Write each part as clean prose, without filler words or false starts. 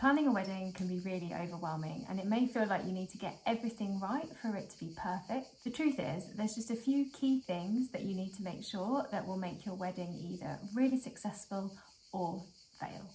Planning a wedding can be really overwhelming, and it may feel like you need to get everything right for it to be perfect. The truth is, there's just a few key things that you need to make sure that will make your wedding either really successful or fail.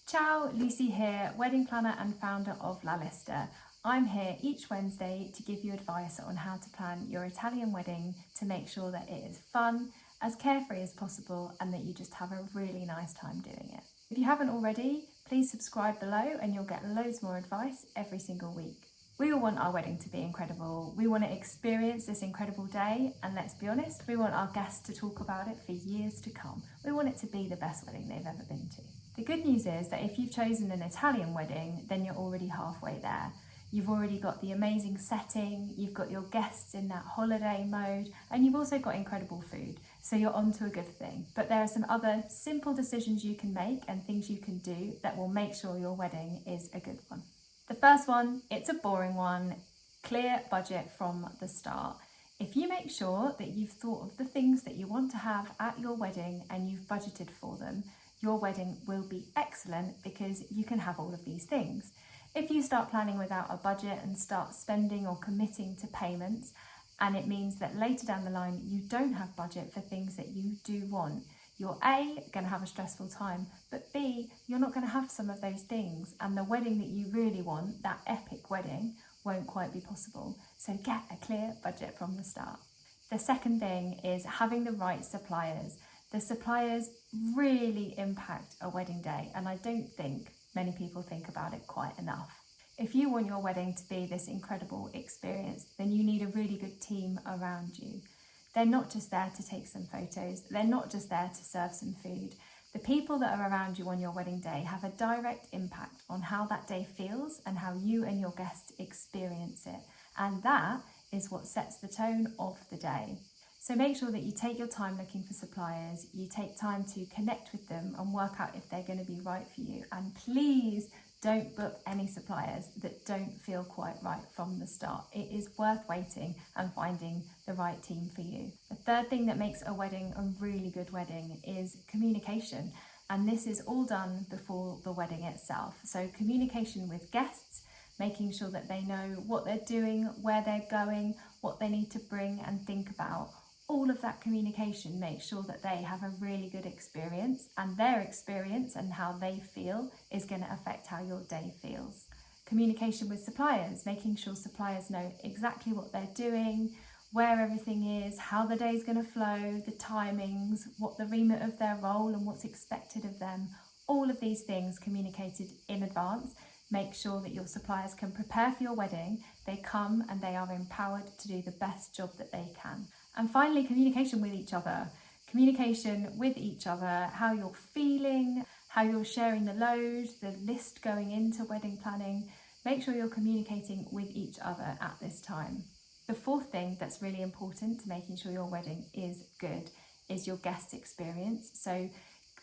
Ciao, Lucy here, wedding planner and founder of Lista. I'm here each Wednesday to give you advice on how to plan your Italian wedding to make sure that it is fun, as carefree as possible, and that you just have a really nice time doing it. If you haven't already, please subscribe below and you'll get loads more advice every single week. We all want our wedding to be incredible. We want to experience this incredible day, and let's be honest, we want our guests to talk about it for years to come. We want it to be the best wedding they've ever been to. The good news is that if you've chosen an Italian wedding, then you're already halfway there. You've already got the amazing setting, you've got your guests in that holiday mode, and you've also got incredible food. So you're on to a good thing. But there are some other simple decisions you can make and things you can do that will make sure your wedding is a good one. The first one, it's a boring one, clear budget from the start. If you make sure that you've thought of the things that you want to have at your wedding and you've budgeted for them, your wedding will be excellent because you can have all of these things. If you start planning without a budget and start spending or committing to payments, and it means that later down the line you don't have budget for things that you do want, you're A, going to have a stressful time, but B, you're not going to have some of those things, and the wedding that you really want, that epic wedding, won't quite be possible. So get a clear budget from the start. The second thing is having the right suppliers. The suppliers really impact a wedding day, and I don't think many people think about it quite enough. If you want your wedding to be this incredible experience, then you need a really good team around you. They're not just there to take some photos, they're not just there to serve some food. The people that are around you on your wedding day have a direct impact on how that day feels and how you and your guests experience it. And that is what sets the tone of the day. So make sure that you take your time looking for suppliers, you take time to connect with them and work out if they're going to be right for you. And please don't book any suppliers that don't feel quite right from the start. It is worth waiting and finding the right team for you. The third thing that makes a wedding a really good wedding is communication. And this is all done before the wedding itself. So communication with guests, making sure that they know what they're doing, where they're going, what they need to bring and think about. All of that communication makes sure that they have a really good experience, and their experience and how they feel is going to affect how your day feels. Communication with suppliers, making sure suppliers know exactly what they're doing, where everything is, how the day's going to flow, the timings, what the remit of their role and what's expected of them. All of these things communicated in advance. Make sure that your suppliers can prepare for your wedding. They come and they are empowered to do the best job that they can. And finally, communication with each other. Communication with each other, how you're feeling, how you're sharing the load, the list going into wedding planning. Make sure you're communicating with each other at this time. The fourth thing that's really important to making sure your wedding is good is your guest experience. So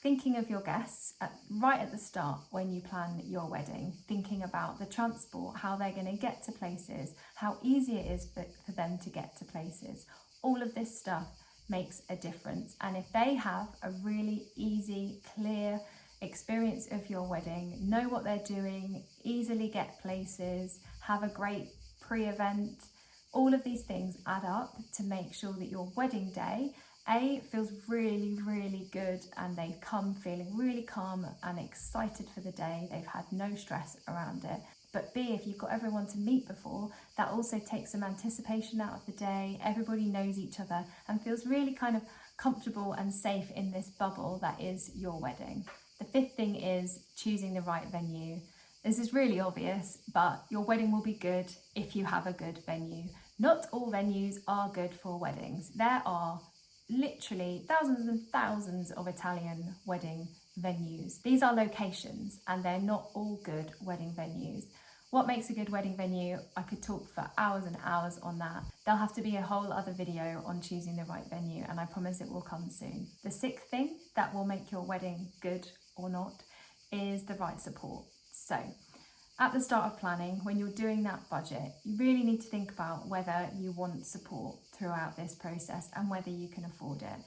thinking of your guests right at the start when you plan your wedding, thinking about the transport, how they're going to get to places, how easy it is for them to get to places. All of this stuff makes a difference. And if they have a really easy, clear experience of your wedding, know what they're doing, easily get places, have a great pre-event, all of these things add up to make sure that your wedding day, A, feels really, really good, and they come feeling really calm and excited for the day. They've had no stress around it. But B, if you've got everyone to meet before, that also takes some anticipation out of the day. Everybody knows each other and feels really kind of comfortable and safe in this bubble that is your wedding. The fifth thing is choosing the right venue. This is really obvious, but your wedding will be good if you have a good venue. Not all venues are good for weddings. There are literally thousands and thousands of Italian wedding venues. These are locations and they're not all good wedding venues. What makes a good wedding venue? I could talk for hours and hours on that. There'll have to be a whole other video on choosing the right venue, and I promise it will come soon. The sixth thing that will make your wedding good or not is the right support. So at the start of planning, when you're doing that budget, you really need to think about whether you want support throughout this process and whether you can afford it.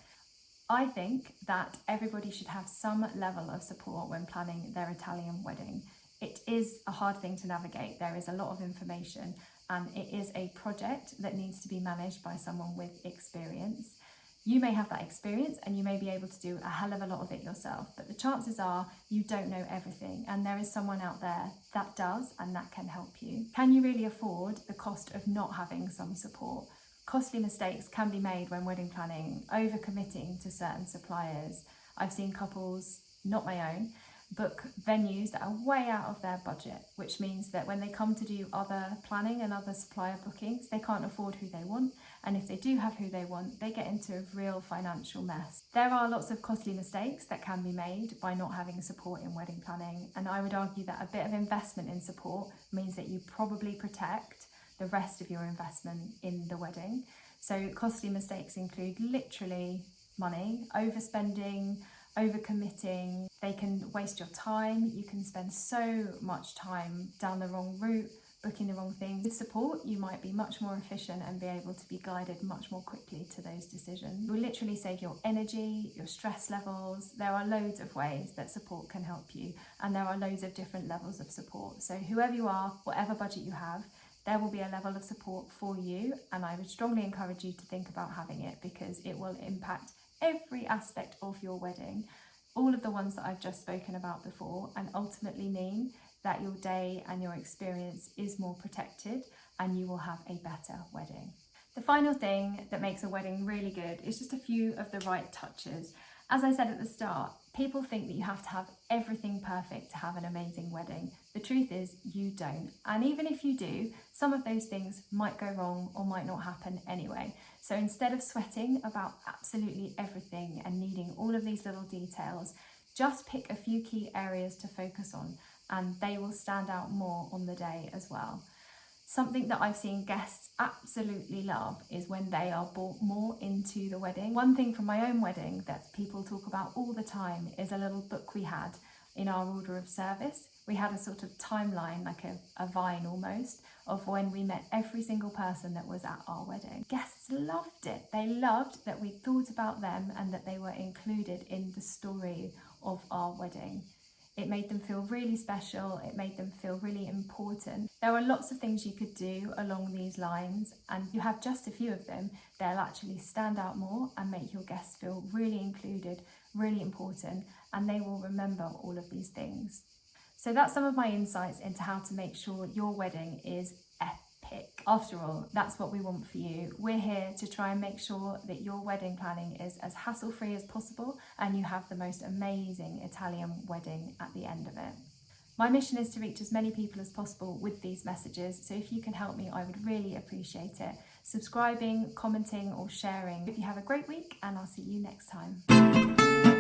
I think that everybody should have some level of support when planning their Italian wedding. It is a hard thing to navigate. There is a lot of information and it is a project that needs to be managed by someone with experience. You may have that experience and you may be able to do a hell of a lot of it yourself, but the chances are you don't know everything and there is someone out there that does and that can help you. Can you really afford the cost of not having some support? Costly mistakes can be made when wedding planning, overcommitting to certain suppliers. I've seen couples, not my own, book venues that are way out of their budget, which means that when they come to do other planning and other supplier bookings, they can't afford who they want. And if they do have who they want, they get into a real financial mess. There are lots of costly mistakes that can be made by not having support in wedding planning. And I would argue that a bit of investment in support means that you probably protect the rest of your investment in the wedding. So costly mistakes include literally money, overspending, overcommitting. They can waste your time. You can spend so much time down the wrong route, booking the wrong things. With support, you might be much more efficient and be able to be guided much more quickly to those decisions. You'll literally save your energy, your stress levels. There are loads of ways that support can help you, and there are loads of different levels of support. So whoever you are, whatever budget you have, there will be a level of support for you, and I would strongly encourage you to think about having it because it will impact every aspect of your wedding, all of the ones that I've just spoken about before, and ultimately mean that your day and your experience is more protected and you will have a better wedding. The final thing that makes a wedding really good is just a few of the right touches. As I said at the start, people think that you have to have everything perfect to have an amazing wedding. The truth is you don't. And even if you do, some of those things might go wrong or might not happen anyway. So instead of sweating about absolutely everything and needing all of these little details, just pick a few key areas to focus on and they will stand out more on the day as well. Something that I've seen guests absolutely love is when they are brought more into the wedding. One thing from my own wedding that people talk about all the time is a little book we had in our order of service. We had a sort of timeline, like a vine almost, of when we met every single person that was at our wedding. Guests loved it. They loved that we thought about them and that they were included in the story of our wedding. It made them feel really special. It made them feel really important. There are lots of things you could do along these lines, and you have just a few of them. They'll actually stand out more and make your guests feel really included, really important, and they will remember all of these things. So that's some of my insights into how to make sure your wedding is epic. After all, that's what we want for you. We're here to try and make sure that your wedding planning is as hassle-free as possible and you have the most amazing Italian wedding at the end of it. My mission is to reach as many people as possible with these messages, so if you can help me, I would really appreciate it. Subscribing, commenting or sharing. Hope you have a great week and I'll see you next time.